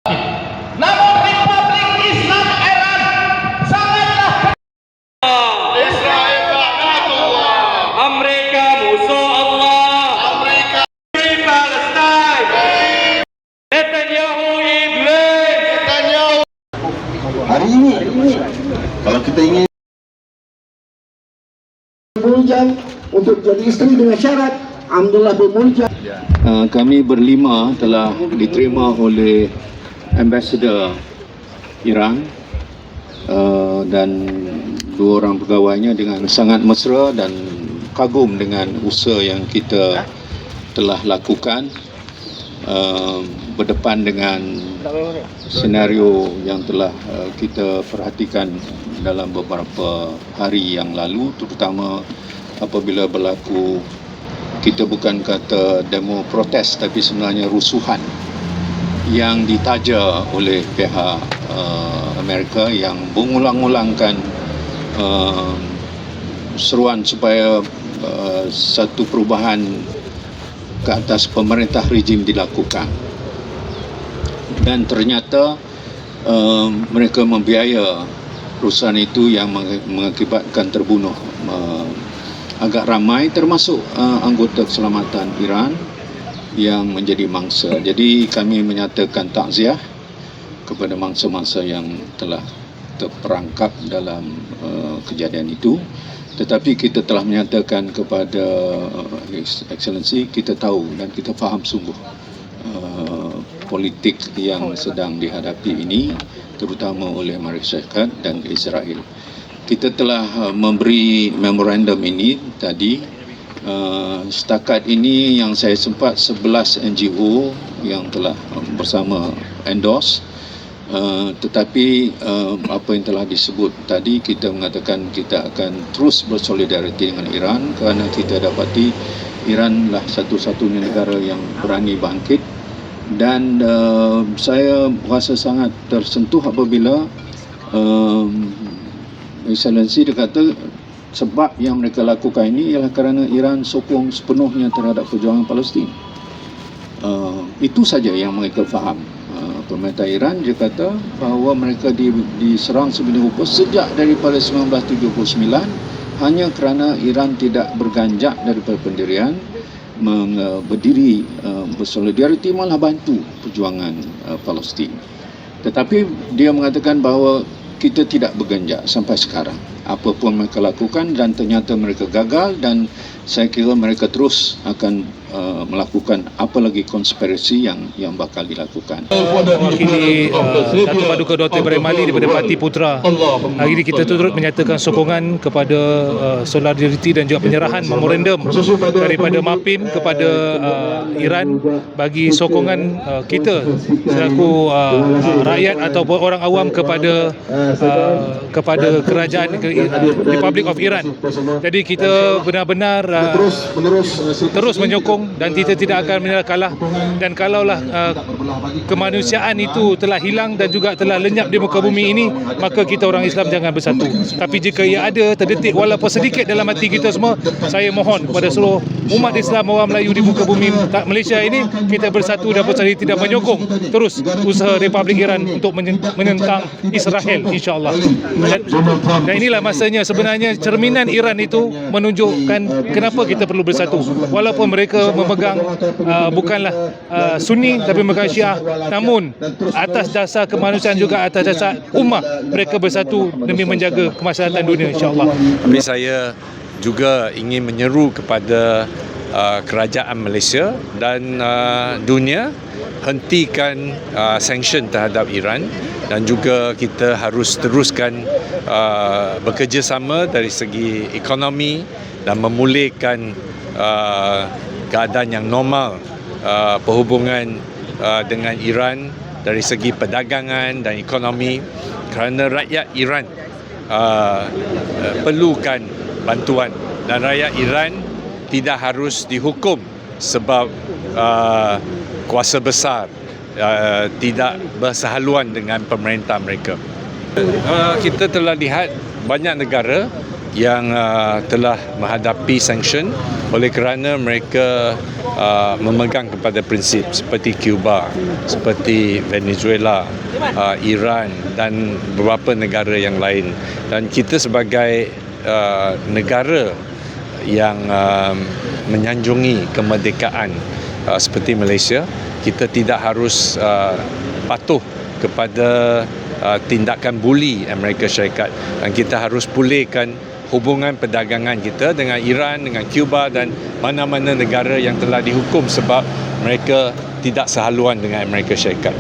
Namun Republik Islam Iran sangatlah Israel laknatullah. Amerika musuh Allah. Amerika Free Palestine. Netanyahu iblis. Netanyahu. Hari ini kalau kita ingin Muljam untuk jadi isteri dengan syarat Abdullah bin Muljam. Kami berlima telah diterima oleh Ambassador Iran dan dua orang pegawainya dengan sangat mesra dan kagum dengan usaha yang kita telah lakukan berdepan dengan senario yang telah kita perhatikan dalam beberapa hari yang lalu, terutama apabila berlaku, kita bukan kata demo protes tapi sebenarnya rusuhan yang ditaja oleh pihak Amerika yang mengulang-ulangkan seruan supaya satu perubahan ke atas pemerintah rejim dilakukan, dan ternyata mereka membiaya rusuhan itu yang mengakibatkan terbunuh agak ramai, termasuk anggota keselamatan Iran yang menjadi mangsa. Jadi kami menyatakan takziah kepada mangsa-mangsa yang telah terperangkap dalam kejadian itu. Tetapi kita telah menyatakan kepada Excellency, kita tahu dan kita faham sungguh politik yang sedang dihadapi ini, terutama oleh Amerika Syarikat dan Israel. Kita telah memberi memorandum ini tadi. Setakat ini yang saya sempat 11 NGO yang telah bersama endorse, tetapi apa yang telah disebut tadi, kita mengatakan kita akan terus bersolidariti dengan Iran kerana kita dapati Iran lah satu-satunya negara yang berani bangkit, dan saya rasa sangat tersentuh apabila Excellency dia kata sebab yang mereka lakukan ini ialah kerana Iran sokong sepenuhnya terhadap perjuangan Palestin. Itu saja yang mereka faham. Pemerintah Iran dia kata bahawa mereka diserang sedemikian rupa sejak daripada 1979 hanya kerana Iran tidak berganjak daripada pendirian berdiri bersolidariti, malah bantu perjuangan Palestin. Tetapi dia mengatakan bahawa kita tidak berganjak sampai sekarang. Apa pun mereka lakukan, dan ternyata mereka gagal, dan saya kira mereka terus akan melakukan apa lagi konspirasi yang bakal dilakukan. Mewakili Datuk Paduka Dr. Ibrahim Ali daripada Parti Putra, hari ini kita turut menyatakan sokongan kepada solidariti dan juga penyerahan memorandum daripada MAPIM kepada Iran bagi sokongan kita selaku rakyat ataupun orang awam kepada kerajaan Republic of Iran. Jadi kita benar-benar terus menyokong dan kita tidak akan menyerah kalah, dan kalaulah kemanusiaan itu telah hilang dan juga telah lenyap di muka bumi ini, maka kita orang Islam jangan bersatu. Tapi jika ia ada terdetik walaupun sedikit dalam hati kita semua, saya mohon kepada seluruh umat Islam, orang Melayu di muka bumi Malaysia ini, kita bersatu dan bersatu tidak menyokong terus usaha Republik Iran untuk menentang Israel, insya-Allah. Dan inilah masanya sebenarnya cerminan Iran itu menunjukkan kenapa kita perlu bersatu. Walaupun mereka memegang bukanlah Sunni tapi memegang Syiah, namun atas dasar kemanusiaan juga atas dasar ummah mereka bersatu demi menjaga kemaslahatan dunia, insya-Allah. Tapi saya juga ingin menyeru kepada kerajaan Malaysia dan dunia hentikan sanction terhadap Iran, dan juga kita harus teruskan bekerjasama dari segi ekonomi dan memulihkan keadaan yang normal perhubungan dengan Iran dari segi perdagangan dan ekonomi, kerana rakyat Iran perlukan bantuan, dan rakyat Iran tidak harus dihukum sebab kuasa besar tidak bersehaluan dengan pemerintah mereka. Kita telah lihat banyak negara yang telah menghadapi sanction oleh kerana mereka memegang kepada prinsip seperti Cuba, seperti Venezuela, Iran dan beberapa negara yang lain. Dan kita sebagai negara yang menyanjungi kemerdekaan seperti Malaysia, kita tidak harus patuh kepada tindakan buli Amerika Syarikat, dan kita harus pulihkan hubungan perdagangan kita dengan Iran, dengan Cuba dan mana-mana negara yang telah dihukum sebab mereka tidak sehaluan dengan Amerika Syarikat.